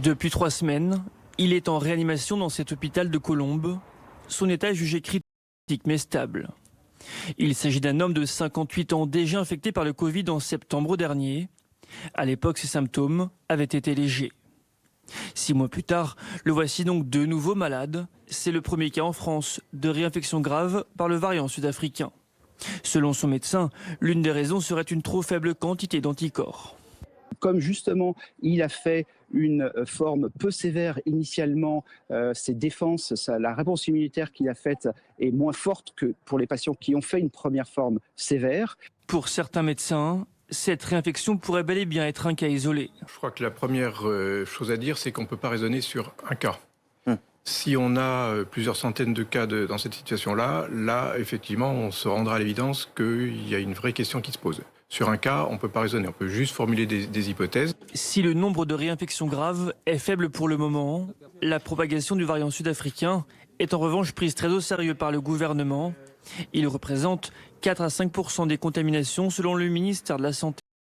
Depuis 3 semaines, il est en réanimation dans cet hôpital de Colombes. Son état est jugé critique mais stable. Il s'agit d'un homme de 58 ans déjà infecté par le Covid en septembre dernier. À l'époque, ses symptômes avaient été légers. 6 mois plus tard, le voici donc de nouveau malade. C'est le premier cas en France de réinfection grave par le variant sud-africain. Selon son médecin, l'une des raisons serait une trop faible quantité d'anticorps. Comme justement il a fait une forme peu sévère initialement, ses défenses, la réponse immunitaire qu'il a faite est moins forte que pour les patients qui ont fait une première forme sévère. Pour certains médecins, cette réinfection pourrait bel et bien être un cas isolé. Je crois que la première chose à dire, c'est qu'on ne peut pas raisonner sur un cas. Si on a plusieurs centaines de cas dans cette situation-là, effectivement, on se rendra à l'évidence qu'il y a une vraie question qui se pose. Sur un cas, on ne peut pas raisonner, on peut juste formuler des hypothèses. Si le nombre de réinfections graves est faible pour le moment, la propagation du variant sud-africain est en revanche prise très au sérieux par le gouvernement. Il représente 4 à 5% des contaminations selon le ministère de la Santé.